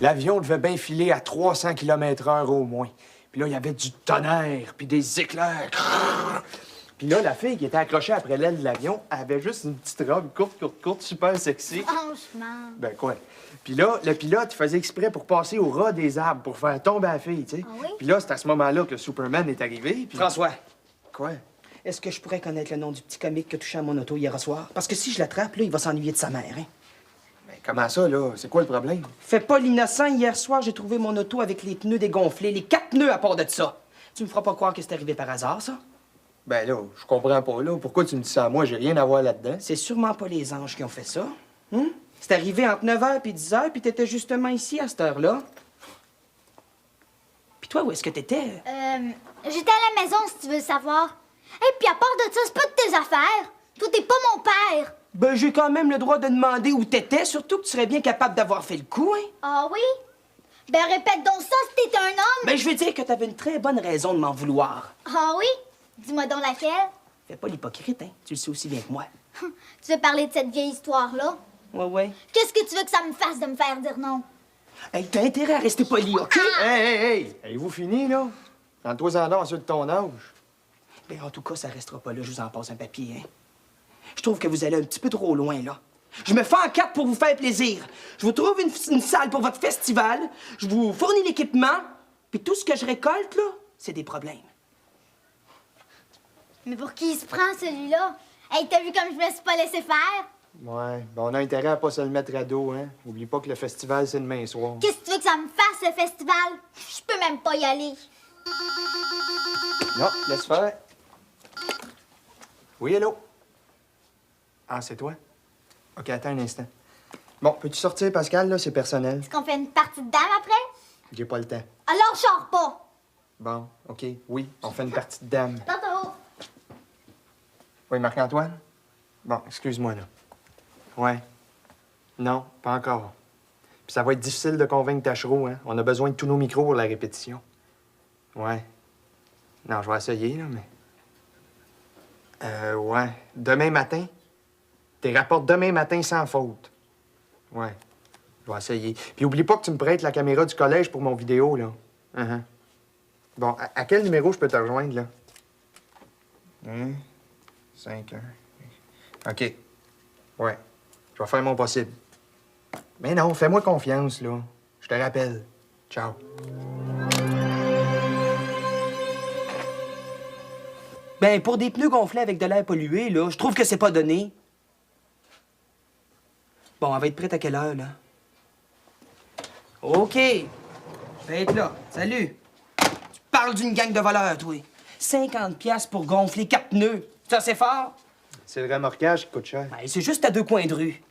L'avion devait bien filer à 300 km/h au moins. Puis là, il y avait du tonnerre, puis des éclairs. Puis là, la fille qui était accrochée après l'aile de l'avion avait juste une petite robe courte, super sexy. Franchement. Ben quoi? Puis là, le pilote, il faisait exprès pour passer au ras des arbres, pour faire tomber la fille, tu sais. Ah oui? Puis là, c'est à ce moment-là que le Superman est arrivé, puis... François, Quoi? est-ce que je pourrais connaître le nom du petit comique qui a touché à mon auto hier soir? Parce que si je l'attrape, là, il va s'ennuyer de sa mère, hein? Ben comment ça, là? C'est quoi le problème? Fais pas l'innocent. Hier soir, j'ai trouvé mon auto avec les pneus dégonflés, les 4 pneus à part de ça. Tu me feras pas croire que c'est arrivé par hasard, ça? Ben là, je comprends pas, là. Pourquoi tu me dis ça à moi? J'ai rien à voir là-dedans. C'est sûrement pas les anges qui ont fait ça. Hein? C'est arrivé entre 9h et 10h, puis t'étais justement ici à cette heure-là. Puis toi, où est-ce que t'étais? J'étais à la maison, si tu veux le savoir. Et puis à part de ça, c'est pas de tes affaires. Toi, t'es pas mon père. Ben, j'ai quand même le droit de demander où t'étais, surtout que tu serais bien capable d'avoir fait le coup, hein? Ah oui? Ben répète donc ça si t'étais un homme. Ben, je veux dire que t'avais une très bonne raison de m'en vouloir. Ah oui? Dis-moi donc laquelle. Fais pas l'hypocrite, hein? Tu le sais aussi bien que moi. Tu veux parler de cette vieille histoire-là? Ouais. Qu'est-ce que tu veux que ça me fasse de me faire dire non? Hey, t'as intérêt à rester poli, OK? Hey! Avez-vous fini, là? Rends-toi en dehors, ceux de ton âge. Ben, en tout cas, ça restera pas là. Je vous en passe un papier, hein? Je trouve que vous allez un petit peu trop loin, là. Je me fais en quatre pour vous faire plaisir. Je vous trouve une salle pour votre festival. Je vous fournis l'équipement. Puis tout ce que je récolte, là, c'est des problèmes. Mais pour qui il se prend, celui-là? Hey, t'as vu comme je me suis pas laissé faire? Ouais, ben on a intérêt à pas se le mettre à dos, hein? Oublie pas que le festival, c'est demain soir. Qu'est-ce que tu veux que ça me fasse, le festival? Je peux même pas y aller. Non, laisse faire. Oui, hello? Ah, c'est toi? OK, attends un instant. Bon, peux-tu sortir, Pascal, là? C'est personnel. Est-ce qu'on fait une partie de dame après? J'ai pas le temps. Alors, je sors pas. Bon, OK, oui, on fait une partie de dame. Tantôt. Oui, Marc-Antoine? Bon, excuse-moi, là. Ouais. Non, pas encore. Puis ça va être difficile de convaincre Tachereau, hein? On a besoin de tous nos micros pour la répétition. Ouais. Non, je vais essayer, là, mais... Ouais. Demain matin? T'es rapportes demain matin sans faute. Ouais. Je vais essayer. Puis oublie pas que tu me prêtes la caméra du collège pour mon vidéo, là. Bon, à quel numéro je peux te rejoindre, là? 5, 1... OK. Ouais. Je vais faire mon possible. Mais non, fais-moi confiance, là. Je te rappelle. Ciao. Ben, pour des pneus gonflés avec de l'air pollué, là, je trouve que c'est pas donné. Bon, elle va être prête à quelle heure, là? OK. Je vais être là. Salut. Tu parles d'une gang de voleurs, toi. 50 piastres pour gonfler 4 pneus. C'est assez fort? C'est le remorquage qui coûte cher. Ben, c'est juste à 2 coins de rue.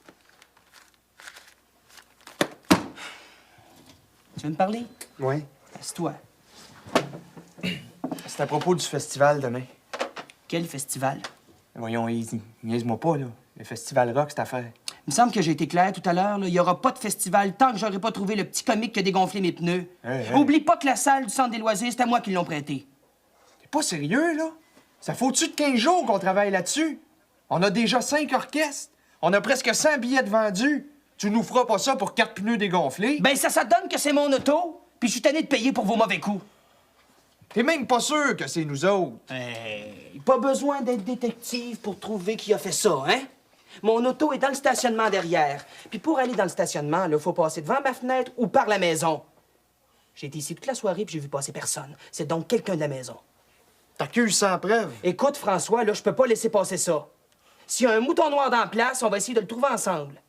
Tu veux me parler? Oui. Assieds-toi. C'est à propos du festival demain. Quel festival? Voyons, niaise-moi pas, là. Le festival rock, cette affaire. Il me semble que j'ai été clair tout à l'heure. Il n'y aura pas de festival tant que j'aurai pas trouvé le petit comique qui a dégonflé mes pneus. Hey. Oublie pas que la salle du Centre des loisirs, c'est à moi qui l'ont prêté. T'es pas sérieux, là? Ça fait au-dessus de 15 jours qu'on travaille là-dessus. On a déjà 5 orchestres. On a presque 100 billets de vendus. Tu nous feras pas ça pour 4 pneus dégonflés? Ben, ça donne que c'est mon auto, puis je suis tanné de payer pour vos mauvais coups. T'es même pas sûr que c'est nous autres. Hey, pas besoin d'être détective pour trouver qui a fait ça, hein? Mon auto est dans le stationnement derrière. Puis pour aller dans le stationnement, il faut passer devant ma fenêtre ou par la maison. J'ai été ici toute la soirée puis j'ai vu passer personne. C'est donc quelqu'un de la maison. T'accuses sans preuve. Écoute, François, là, je peux pas laisser passer ça. S'il y a un mouton noir dans la place, on va essayer de le trouver ensemble.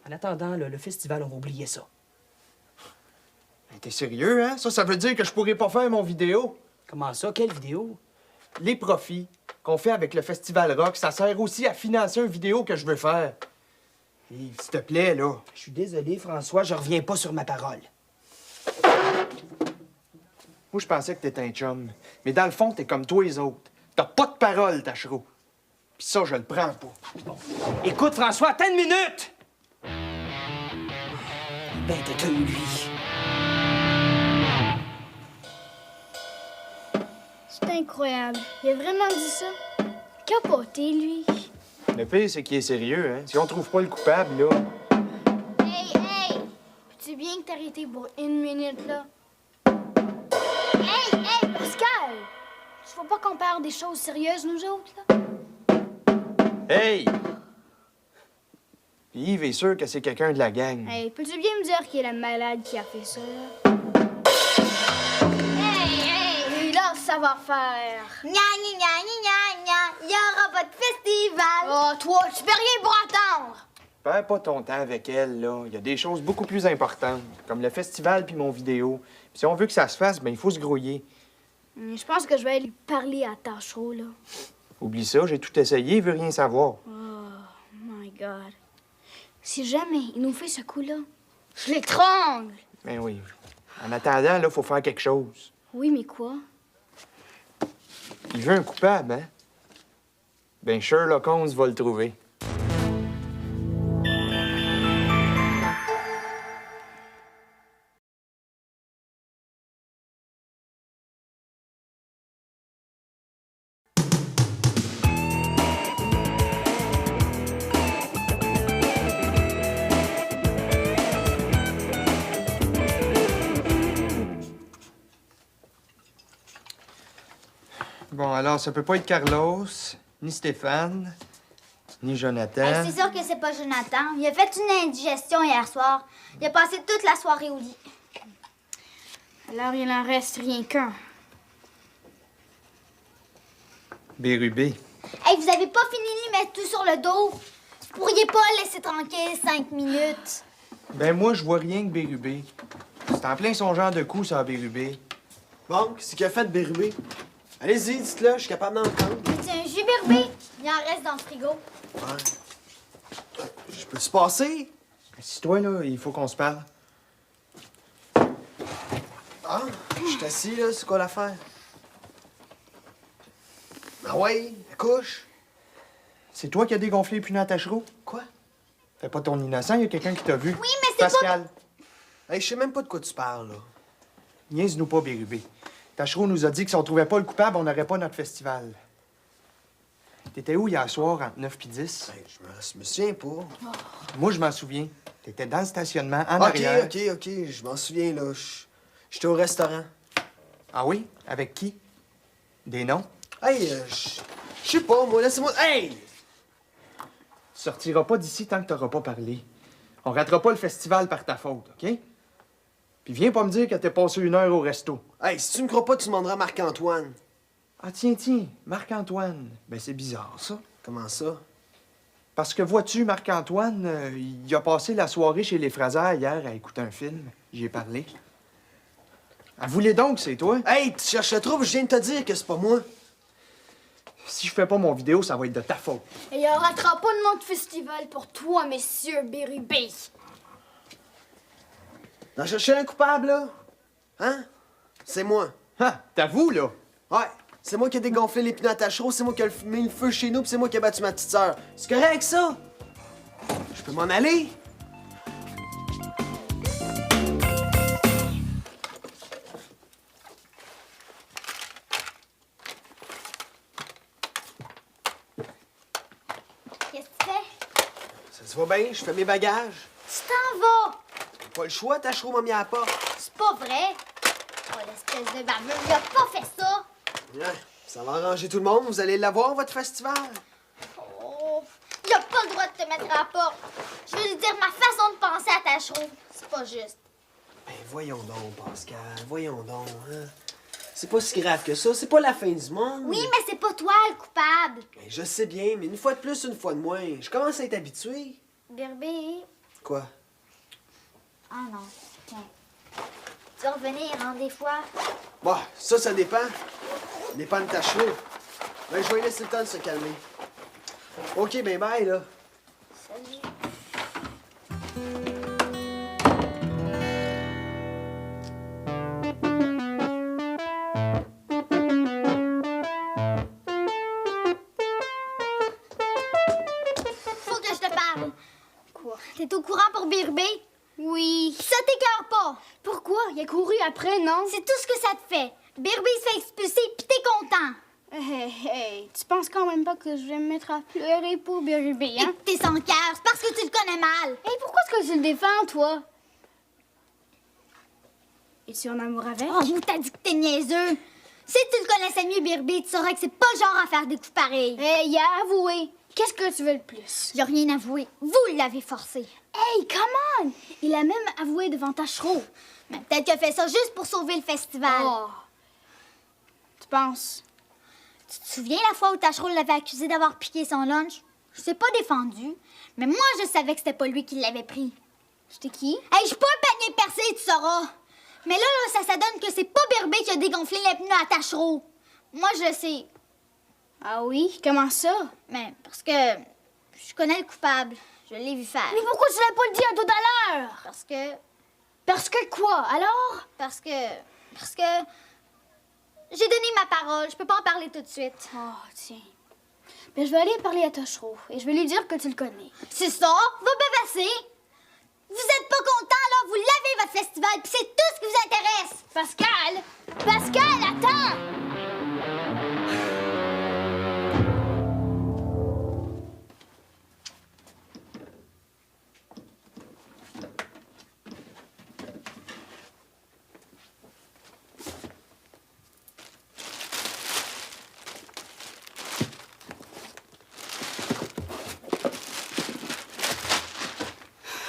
En attendant, là, le festival, on va oublier ça. Mais t'es sérieux, hein? Ça veut dire que je pourrais pas faire mon vidéo. Comment ça? Quelle vidéo? Les profits qu'on fait avec le festival rock, ça sert aussi à financer une vidéo que je veux faire. Yves, s'il te plaît, là. Je suis désolé, François, je reviens pas sur ma parole. Moi, je pensais que t'étais un chum. Mais dans le fond, t'es comme toi les autres. T'as pas de parole, Tachereau. Puis ça, je le prends pas. Bon. Écoute, François, attends une minute! Ben, t'es lui. C'est incroyable. Il a vraiment dit ça. Capoté, lui. Le pire, c'est qu'il est sérieux, hein? Si on trouve pas le coupable, là... Hey! peux-tu bien t'arrêter pour une minute, là? Hey, Pascal! Tu vois pas qu'on parle des choses sérieuses, nous autres, là? Hey! Puis Yves est sûr que c'est quelqu'un de la gang. Hey, peux-tu bien me dire qui est la malade qui a fait ça, là? Hey! Là, ça va faire. Gna, gna, gna, gna, gna, il y aura pas de festival. Oh, toi, tu peux rien pour attendre! Perds pas ton temps avec elle, là. Il y a des choses beaucoup plus importantes, comme le festival puis mon vidéo. Puis si on veut que ça se fasse, ben il faut se grouiller. Je pense que je vais lui parler à Tachereau, là. Oublie ça, j'ai tout essayé, il veut rien savoir. Oh, my God. Si jamais il nous fait ce coup-là, je l'étrangle! Ben oui. En attendant, là, faut faire quelque chose. Oui, mais quoi? Il veut un coupable, hein? Ben Sherlock Holmes va le trouver. Bon, alors, ça peut pas être Carlos, ni Stéphane, ni Jonathan. Hey, c'est sûr que c'est pas Jonathan. Il a fait une indigestion hier soir. Il a passé toute la soirée au lit. Alors, il en reste rien qu'un. Bérubé. Hey, vous avez pas fini de lui mettre tout sur le dos? Vous pourriez pas le laisser tranquille 5 minutes? Ben moi, je vois rien que Bérubé. C'est en plein son genre de coup, ça, Bérubé. Bon, qu'est-ce qu'il a fait de Bérubé? Allez-y, dites-le, je suis capable d'en prendre. C'est un jus Bérubé. Il en reste dans le frigo. Ouais. Je peux-tu passer? Assis-toi, là, il faut qu'on se parle. Ah, je suis assis, là, c'est quoi l'affaire? Ah ouais, la couche. C'est toi qui as dégonflé les punais à Tachereau? Quoi? Fais pas ton innocent, il y a quelqu'un qui t'a vu. Oui, mais c'est Pascal, Hey, je sais même pas de quoi tu parles, là. niaise-nous pas, Bérubé. Tachereau nous a dit que si on trouvait pas le coupable, on n'aurait pas notre festival. T'étais où hier soir, entre 9 et 10? Hey, je me souviens pas. Moi, je m'en souviens. T'étais dans le stationnement, en OK, arrière. OK, je m'en souviens, là. J'étais au restaurant. Ah oui? Avec qui? Des noms? Hey, je sais pas, moi, laissez-moi... Hey! Tu sortiras pas d'ici tant que t'auras pas parlé. On ratera pas le festival par ta faute, OK? Puis viens pas me dire que t'es passé 1 heure au resto. Hey, si tu me crois pas, tu demanderas à Marc-Antoine. Ah tiens, Marc-Antoine. Ben c'est bizarre, ça. Comment ça? Parce que vois-tu, Marc-Antoine, il a passé la soirée chez les Frasers hier à écouter un film. J'y ai parlé. Avouez donc que c'est toi. Hey, tu cherches le trouble, je viens de te dire que c'est pas moi. Si je fais pas mon vidéo, ça va être de ta faute. Et il n'y aura pas de nom de festival pour toi, monsieur Bérubé. T'en cherchais un coupable, là? Hein? C'est moi. Ah, t'avoues, là? Ouais, c'est moi qui ai dégonflé les pneus à Tachereau, c'est moi qui ai mis le feu chez nous, pis c'est moi qui ai battu ma petite sœur. C'est correct, ça? Je peux m'en aller? Qu'est-ce que tu fais? Ça se va bien, je fais mes bagages. Tu t'en vas! Pas le choix, Tachereau m'a mis à la porte. C'est pas vrai! Oh, l'espèce de baveux, il a pas fait ça! Ouais, ça va arranger tout le monde, vous allez l'avoir, votre festival. Oh, il a pas le droit de te mettre à la porte! Je veux lui dire ma façon de penser à Tachereau. C'est pas juste. Ben voyons donc, Pascal, voyons donc, hein. C'est pas si grave que ça, c'est pas la fin du monde. Oui, mais c'est pas toi le coupable! Ben, je sais bien, mais une fois de plus, une fois de moins. Je commence à être habitué. Bérubé. Quoi? Ah non, tiens. Tu vas revenir, hein, des fois? Bon, ça dépend. Ça dépend de Tachereau. Ben, je vais lui laisser le temps de se calmer. OK, ben bye, là. Salut. Faut que je te parle. Quoi? T'es au courant pour Bérubé? Oui. Ça t'écœure pas! Pourquoi? Il a couru après, non? C'est tout ce que ça te fait. Bérubé se fait expulser, pis t'es content. Hey, tu penses quand même pas que je vais me mettre à pleurer pour Bérubé, hein? Et que t'es sans cœur, c'est parce que tu le connais mal. Hey, pourquoi est-ce que tu le défends, toi? Es-tu en amour avec? Oh, vous t'as dit que t'es niaiseux. Si tu le connaissais mieux, Birbé, tu saurais que c'est pas le genre à faire des coups pareils. Hey, il a avoué. Qu'est-ce que tu veux le plus? Il a rien avoué. Vous l'avez forcé. Hey, come on! Il a même avoué devant Tachereau. Mais peut-être qu'il a fait ça juste pour sauver le festival. Oh. Tu penses? Tu te souviens la fois où Tachereau l'avait accusé d'avoir piqué son lunch? Je t'ai pas défendu, mais moi, je savais que c'était pas lui qui l'avait pris. C'était qui? Hey, je suis pas un panier percé, tu sauras. Mais là, ça donne que c'est pas Birbé qui a dégonflé les pneus à Tachereau. Moi, je le sais. Ah oui? Comment ça? Mais parce que je connais le coupable. Je l'ai vu faire. Mais pourquoi tu l'as pas dit tout à l'heure? Parce que... Parce que quoi, alors? Parce que j'ai donné ma parole. Je peux pas en parler tout de suite. Oh, tiens. Mais je vais aller parler à Tachereau et je vais lui dire que tu le connais. C'est ça? Va bavasser. Vous êtes pas content, là? Vous lavez votre festival, puis c'est tout ce qui vous intéresse. Pascal! Pascal, attends!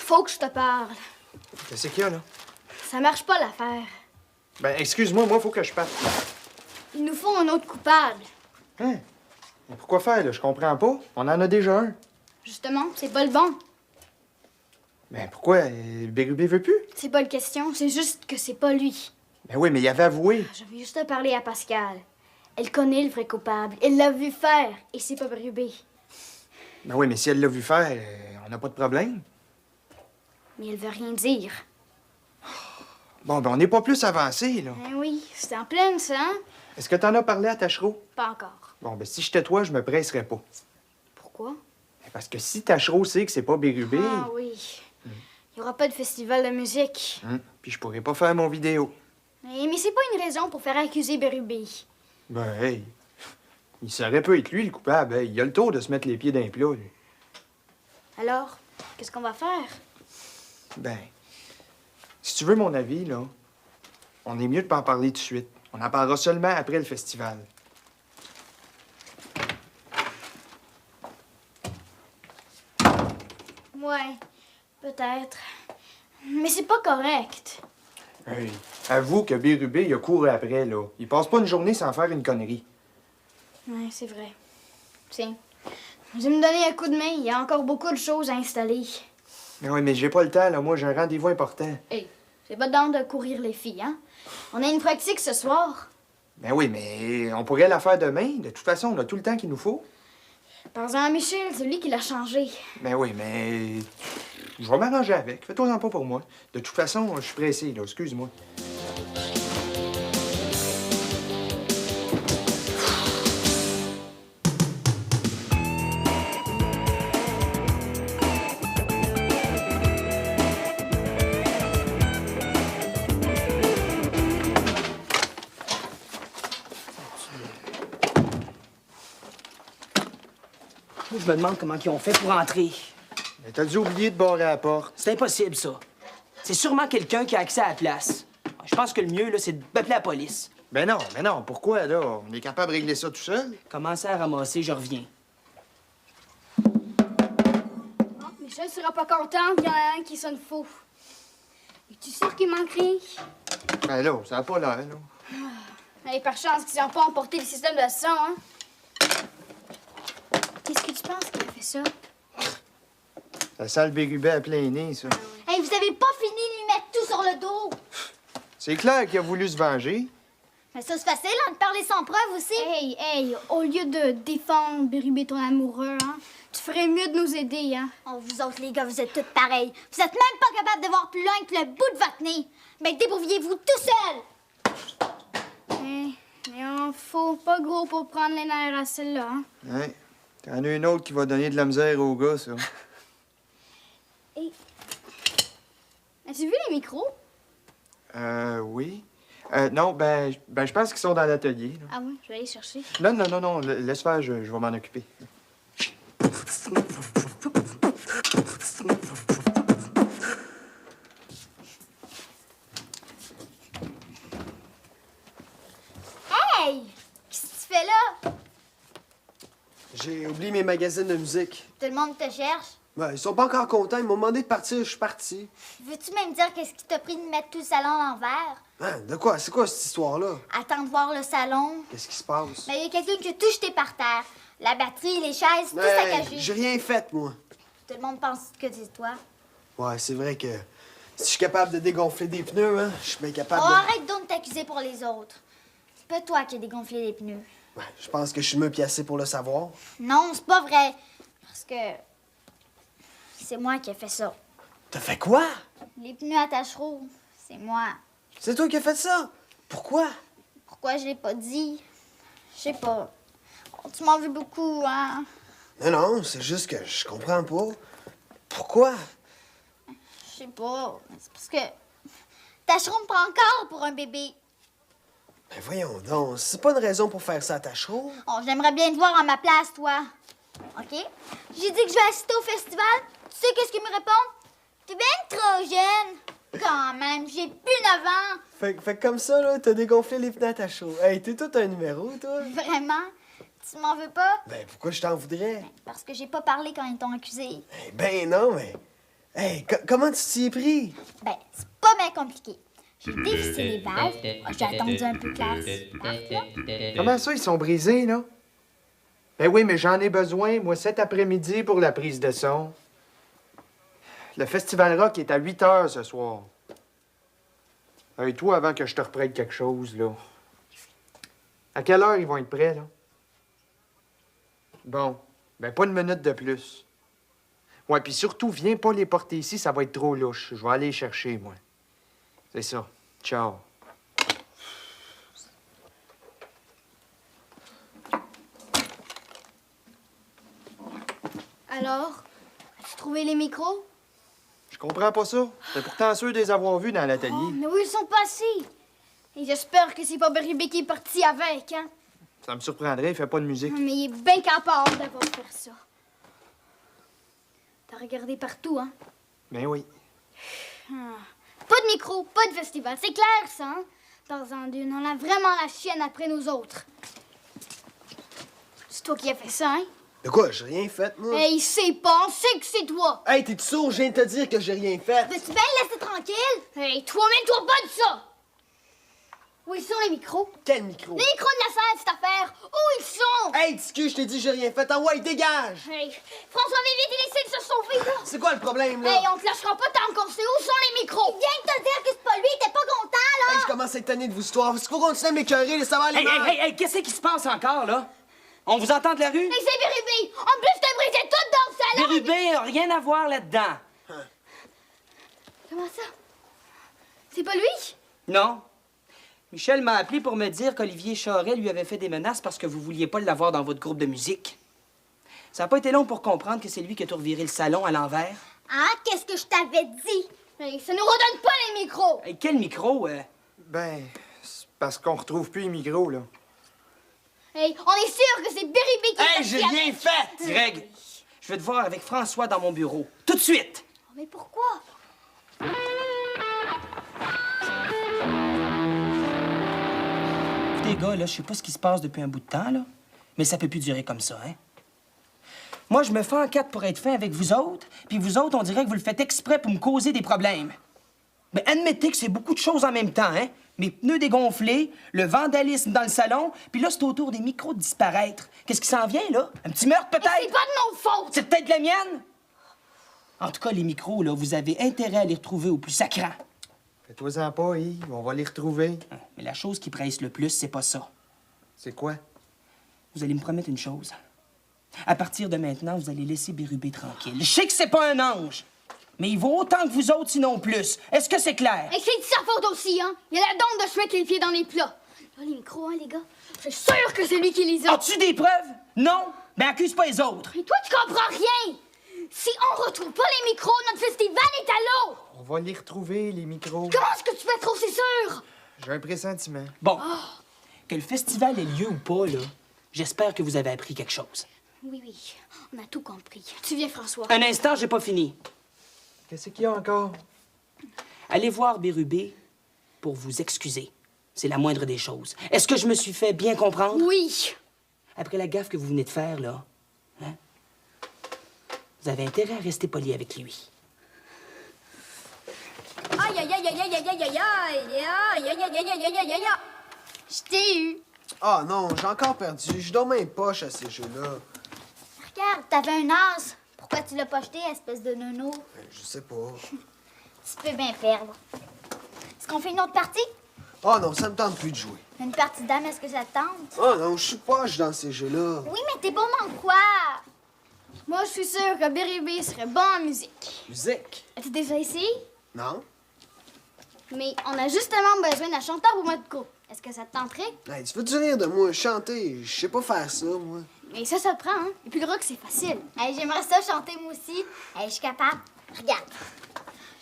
Faut que je te parle. Qu'est-ce qu'il y a, là? Ça marche pas l'affaire. Ben, excuse-moi, moi, faut que je parte. Il nous faut un autre coupable. Hein? Mais pourquoi faire, là? Je comprends pas. On en a déjà un. Justement, c'est pas le bon. Ben, pourquoi? Bérubé veut plus? C'est pas une question, c'est juste que c'est pas lui. Ben oui, mais il avait avoué. Je vais juste te parler à Pascal. Elle connaît le vrai coupable. Elle l'a vu faire et c'est pas Bérubé. Ben oui, mais si elle l'a vu faire, on n'a pas de problème. Mais elle veut rien dire. Bon, ben, on n'est pas plus avancé, là. Eh oui, c'est en pleine ça, hein? Est-ce que t'en as parlé à Tachereau? Pas encore. Bon, ben, si j'étais toi, je me presserais pas. Pourquoi? Ben, parce que si Tachereau sait que c'est pas Bérubé, Ah oui. Il y aura pas de festival de musique. puis je pourrais pas faire mon vidéo. Mais c'est pas une raison pour faire accuser Bérubé. Ben, hey, il saurait pas être lui, le coupable. Hey, il a le tour de se mettre les pieds d'un plat, lui. Alors, qu'est-ce qu'on va faire? Ben, si tu veux mon avis, là, on est mieux de pas en parler tout de suite. On en parlera seulement après le festival. Ouais, peut-être. Mais c'est pas correct. Hey, avoue que Bérubé, il a couru après, là. Il passe pas une journée sans faire une connerie. Ouais, c'est vrai. Tiens, vous allez me donner un coup de main. Il y a encore beaucoup de choses à installer. Mais oui, mais j'ai pas le temps, là. Moi, j'ai un rendez-vous important. Hey, c'est pas temps de courir les filles, hein? On a une pratique ce soir. Ben oui, mais on pourrait la faire demain. De toute façon, on a tout le temps qu'il nous faut. Par-en à Michel, c'est lui qui l'a changé. Ben oui, mais je vais m'arranger avec. Fais-toi-en pas pour moi. De toute façon, je suis pressé, là. Excuse-moi. Je me demande comment ils ont fait pour entrer. Mais t'as dû oublier de barrer la porte. C'est impossible, ça. C'est sûrement quelqu'un qui a accès à la place. Je pense que le mieux, là, c'est d'appeler la police. Ben non. Pourquoi, là? On est capable de régler ça tout seul? Commencez à ramasser, je reviens. Michel sera pas content, il y en a un qui sonne faux. Es-tu sûr qu'il manquerait? Ben là, ça a pas l'air, là. Allez, par chance qu'ils n'ont pas emporté le système de son, hein? Qu'est-ce que tu penses qu'il a fait ça? Ça sent le Bérubé à plein nez, ça. Hey, vous avez pas fini de lui mettre tout sur le dos. C'est clair qu'il a voulu se venger. Mais ça, c'est facile, hein, de parler sans preuve aussi. Hey, au lieu de défendre Bérubé ton amoureux, hein, tu ferais mieux de nous aider, hein? Oh, vous autres, les gars, vous êtes tous pareils. Vous êtes même pas capables de voir plus loin que le bout de votre nez. Mais débrouillez-vous tout seul. Mais on faut pas gros pour prendre les nerfs à celle-là, hein? Ouais. T'en as une autre qui va donner de la misère au gars, ça. As-tu vu les micros? Oui. Non, ben, je pense qu'ils sont dans l'atelier, là. Ah oui, je vais aller chercher. Non. Laisse faire, je vais m'en occuper. J'ai oublié mes magazines de musique. Tout le monde te cherche. Ouais, ils sont pas encore contents. Ils m'ont demandé de partir. Je suis parti. Veux-tu même dire qu'est-ce qui t'a pris de mettre tout le salon à l'envers? Hein, de quoi? C'est quoi cette histoire-là? Attends de voir le salon. Qu'est-ce qui se passe? Mais il y a quelqu'un qui a tout jeté par terre. La batterie, les chaises, tout Hey, saccagé. j'ai rien fait, moi. Tout le monde pense que c'est toi. Ouais, c'est vrai que si je suis capable de dégonfler des pneus, hein, je suis bien capable Oh, de... arrête donc de t'accuser pour les autres. C'est pas toi qui as dégonflé les pneus. Ouais, je pense que je suis mieux placé pour le savoir. Non, c'est pas vrai. Parce que c'est moi qui ai fait ça. T'as fait quoi? Les pneus à tachereau, c'est moi. C'est toi qui as fait ça? Pourquoi? Pourquoi je l'ai pas dit? Je sais pas. Oh, tu m'en veux beaucoup, hein? Non, non, c'est juste que je comprends pas. Pourquoi? Je sais pas. C'est parce que tachereau me prend encore pour un bébé. Ben voyons donc, c'est pas une raison pour faire ça à Tachereau. Oh, j'aimerais bien te voir à ma place, toi. OK? J'ai dit que je vais assister au festival. Tu sais qu'est-ce qu'ils me répondent? T'es bien trop jeune. Quand même, j'ai plus 9 ans. Fait que comme ça, là, t'as dégonflé les pneus à Tachereau. Hey, t'es tout un numéro, toi. Vraiment? Tu m'en veux pas? Ben pourquoi je t'en voudrais? Parce que j'ai pas parlé quand ils t'ont accusé. Eh ben non, mais... Hey, comment tu t'y es pris? Ben, c'est pas bien compliqué. J'ai dévissé les valves. Oh, j'ai attendu un peu que l'air parte, là. Comment ça, ils sont brisés, là? Ben oui, mais j'en ai besoin, moi, cet après-midi pour la prise de son. Le Festival Rock est à 8 heures ce soir. Et toi, avant que je te reprête quelque chose, là. À quelle heure ils vont être prêts, là? Bon, ben pas une minute de plus. Ouais, puis surtout, viens pas les porter ici, ça va être trop louche. Je vais aller les chercher, moi. C'est ça. Ciao. Alors, as-tu trouvé les micros? Je comprends pas ça. C'est pourtant sûr de les avoir vus dans l'atelier. Oh, mais où ils sont passés? Et j'espère que c'est pas Berube qui est parti avec, hein? Ça me surprendrait, il fait pas de musique. Mais il est bien capable d'avoir fait ça. T'as regardé partout, hein? Ben oui. Pas de micro, pas de festival. C'est clair, ça, hein? Tarzan Dune, on a vraiment la chienne après nous autres. C'est toi qui as fait ça, hein? De quoi? J'ai rien fait, moi. Hey, c'est pas, on sait que c'est toi! Hey, t'es sourd? Je viens de te dire que j'ai rien fait. Veux-tu bien le laisser tranquille? Hey, toi, mets-toi pas de ça! Où ils sont les micros? Quel micro? Les micros de la salle, cette affaire! Où ils sont? Hey, Ticu, je t'ai dit j'ai rien fait. Ah ouais, dégage! Hey, François, vite, il essaie de se sauver, là! C'est quoi le problème, là? Hey, on te lâchera pas tant qu'on sait où sont les micros! Il vient de te dire que c'est pas lui, t'es pas content, là? Hey, je commence à être tanné de vos histoires. Est-ce qu'il faut continuer à m'écœurer, ça va aller mal? Hey, qu'est-ce qui se passe encore, là? On vous entend de la rue? Hey, c'est Bérubé! En plus, t'as brisé tout dans le salon! Bérubé, rien à voir là-dedans. Comment ça? C'est pas lui? Non. Michel m'a appelé pour me dire qu'Olivier Charret lui avait fait des menaces parce que vous vouliez pas l'avoir dans votre groupe de musique. Ça n'a pas été long pour comprendre que c'est lui qui a tout reviré le salon à l'envers. Ah, qu'est-ce que je t'avais dit? Hey, ça nous redonne pas les micros! Hey, quel micro, Ben, c'est parce qu'on retrouve plus les micros, là. Hey, on est sûr que c'est Bérubé qui Hey, est j'ai parti rien avec- fait! Greg, je vais te voir avec François dans mon bureau. Tout de suite! Oh, mais pourquoi? Écoutez, gars, là, je sais pas ce qui se passe depuis un bout de temps, là, mais ça peut plus durer comme ça, hein? Moi, je me fais en quatre pour être fin avec vous autres, puis vous autres, on dirait que vous le faites exprès pour me causer des problèmes. Mais admettez que c'est beaucoup de choses en même temps, hein? Mes pneus dégonflés, le vandalisme dans le salon, puis là, c'est au tour des micros de disparaître. Qu'est-ce qui s'en vient, là? Un petit meurtre, C'est peut-être? pas de mon faute! C'est peut-être la mienne? En tout cas, les micros, là, vous avez intérêt à les retrouver au plus sacrant. Fais-toi-en pas, Yves. On va les retrouver. Mais la chose qui presse le plus, c'est pas ça. C'est quoi? Vous allez me promettre une chose. À partir de maintenant, vous allez laisser Bérubé tranquille. Je sais que c'est pas un ange, mais il vaut autant que vous autres, sinon plus. Est-ce que c'est clair? Hey, c'est de sa faute aussi, hein? Il a la donne de se mettre les pieds dans les plats. Là, les micros, hein, les gars? Je suis sûr que c'est lui qui les a. As-tu des preuves? Non? Ben accuse pas les autres. Mais toi, tu comprends rien! Si on retrouve pas les micros, notre festival est à l'eau! On va les retrouver, les micros. Comment est-ce que tu peux être aussi sûr? J'ai un pressentiment. Bon, que le festival ait lieu ou pas, là, j'espère que vous avez appris quelque chose. Oui, oui, on a tout compris. Tu viens, François. Un instant, j'ai pas fini. Qu'est-ce qu'il y a encore? Allez voir Bérubé pour vous excuser. C'est la moindre des choses. Est-ce que je me suis fait bien comprendre? Oui. Après la gaffe que vous venez de faire, là, Hein? Vous avez intérêt à rester poli avec lui. Aïe, aïe, aïe, aïe, aïe, aïe, aïe, aïe, aïe, aïe, aïe, aïe, aïe, aïe, aïe, aïe, aïe. Je t'ai eu. Ah non, j'ai encore perdu. Je donne mes poches à ces jeux-là. Regarde, t'avais un as. Pourquoi tu l'as pas jeté, espèce de nono? Je sais pas. Tu peux bien perdre. Est-ce qu'on fait une autre partie? Ah non, ça me tente plus de jouer. Une partie de dame, est-ce que ça te tente? Ah non, je suis poche dans ces jeux-là. Oui, mais t'es bon en quoi? Moi, je suis sûre que Bérubé serait bon en musique. Musique? As-tu déjà essayé? Non? Mais on a justement besoin d'un chanteur pour notre groupe. Est-ce que ça te tenterait? Hey, tu veux-tu rire de moi? Chanter, je sais pas faire ça, moi. Mais ça te prend, hein? Et puis le rock, c'est facile. Hey, j'aimerais ça chanter moi aussi. Hey, je suis capable. Regarde.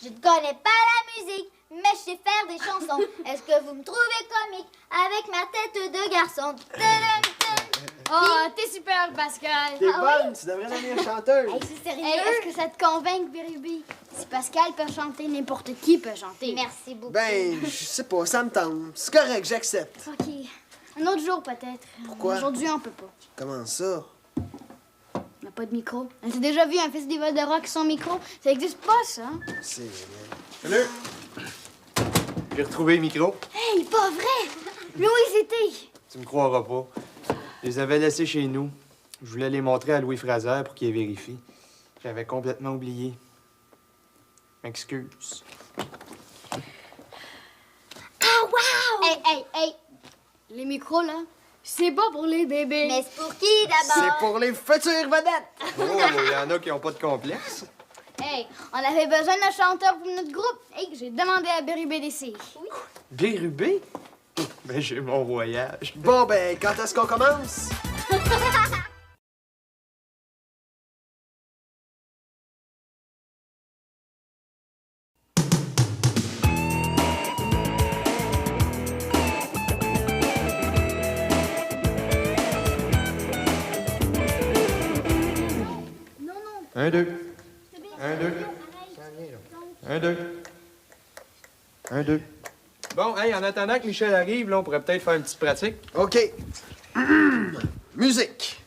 Je ne connais pas la musique, mais je sais faire des chansons. Est-ce que vous me trouvez comique avec ma tête de garçon? Tadam, tadam. Oh, t'es super, Pascal. T'es Ah bonne, tu devrais devenir chanteuse. Hey, c'est sérieux? Hey, est-ce que ça te convainc, Bérubé? Si Pascal peut chanter, n'importe qui peut chanter. Merci beaucoup. Ben, je sais pas, ça me tente. C'est correct, j'accepte. OK. Un autre jour, peut-être. Pourquoi? Aujourd'hui, on peut pas. Comment ça? On n'a pas de micro. T'as déjà vu un festival de rock sans micro? Ça existe pas, ça. C'est vrai. Salut! J'ai retrouvé le micro. Hey, pas vrai! Lui, où ils étaient? Tu me croiras pas. Je les avais laissés chez nous. Je voulais les montrer à Louis Fraser pour qu'il les vérifie. J'avais complètement oublié. Excuse. Ah, wow! Hey, hey, hey! Les micros, là, c'est pas pour les bébés. Mais c'est pour qui d'abord? C'est pour les futures vedettes. Oh, il y en a qui n'ont pas de complexe. Hey, on avait besoin d'un chanteur pour notre groupe. Hey, j'ai demandé à Bérubé d'essayer. Bérubé? Ben, j'ai mon voyage. Bon, ben, quand est-ce qu'on commence? Non, non, 1, 2. c'est bien. 1, 2. Arrête. 1, 2. 1, 2. Bon, hey, en attendant que Michel arrive, là, on pourrait peut-être faire une petite pratique. OK. Musique.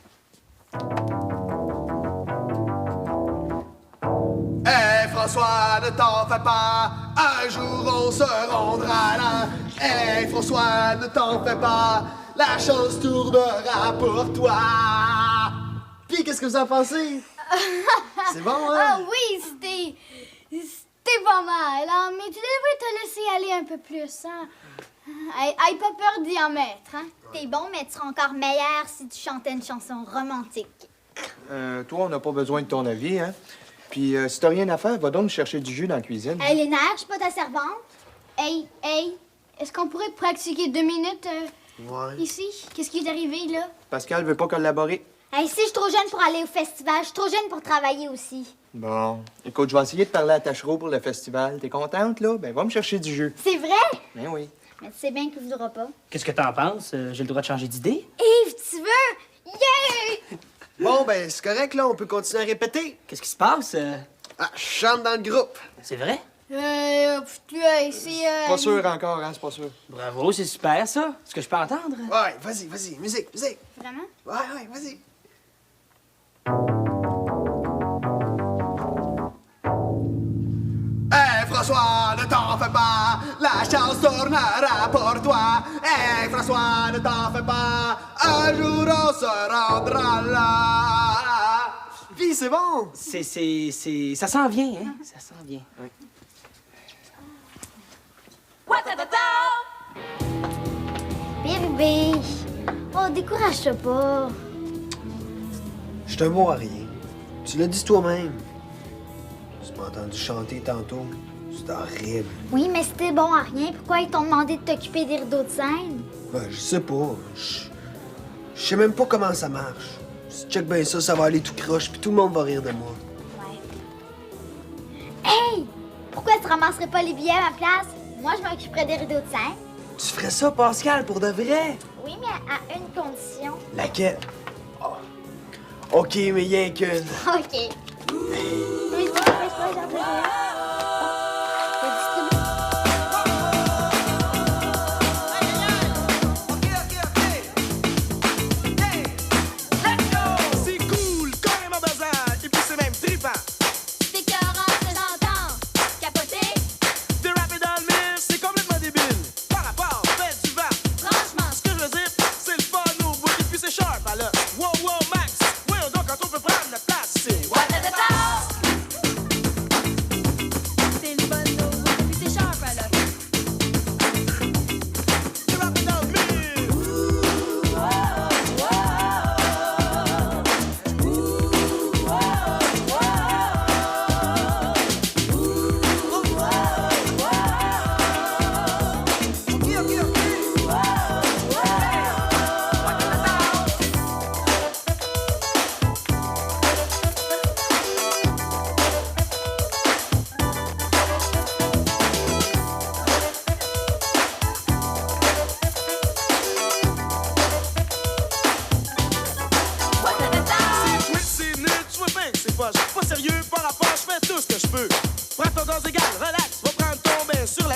Hey François, ne t'en fais pas, un jour on se rendra là. Hey François, ne t'en fais pas, la chance tournera pour toi. Puis qu'est-ce que vous en pensez? C'est bon, Ah hein? oui, c'était pas mal, hein? Mais tu devrais te laisser aller un peu plus, hein? Aïe, pas peur d'y en mettre, hein? T'es bon, mais tu seras encore meilleur si tu chantais une chanson romantique. Toi, on n'a pas besoin de ton avis, hein? Puis, si t'as rien à faire, va donc me chercher du jus dans la cuisine. Hey, Lénard, je suis pas ta servante. Hey, est-ce qu'on pourrait pratiquer 2 minutes Ouais. ici? Qu'est-ce qui est arrivé, là? Pascal veut pas collaborer. Hey, si je suis trop jeune pour aller au festival, je suis trop jeune pour travailler aussi. Bon. Écoute, je vais essayer de parler à Tachereau pour le festival. T'es contente, là? Ben, va me chercher du jus. C'est vrai? Ben oui. Mais tu sais bien qu'il voudra pas. Qu'est-ce que t'en penses? J'ai le droit de changer d'idée? Yves, tu veux? Yeah! Bon, ben, c'est correct, là, on peut continuer à répéter. Qu'est-ce qui se passe? Ah, je chante dans le groupe. C'est vrai? C'est... Pas sûr encore, hein? C'est pas sûr. Bravo, c'est super, ça. Est-ce que je peux entendre? Ouais, vas-y, musique, musique. Vraiment? Ouais, vas-y. Hey François, ne t'en fais pas, la chance tournera pour toi. Hey François, ne t'en fais pas, un jour on se rendra là. Puis c'est bon. Ça s'en vient, hein? Ça s'en vient. Oui. Bébé! Oh, décourage-toi pas. Je te bon à rien. Tu l'as dit toi-même. Tu m'as entendu chanter tantôt. C'était horrible. Oui, mais c'était bon à rien. Pourquoi ils t'ont demandé de t'occuper des rideaux de scène? Ben, je sais pas. Je sais même pas comment ça marche. Si tu check bien ça, ça va aller tout croche, puis tout le monde va rire de moi. Hey! Pourquoi tu ramasserais pas les billets à ma place? Moi, je m'occuperais des rideaux de scène. Tu ferais ça, Pascal, pour de vrai? Oui, mais à une condition. Laquelle? Ah. OK, mais rien qu'une. OK. Oui, c'est pas genre de rien. C'est cool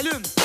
s'allume.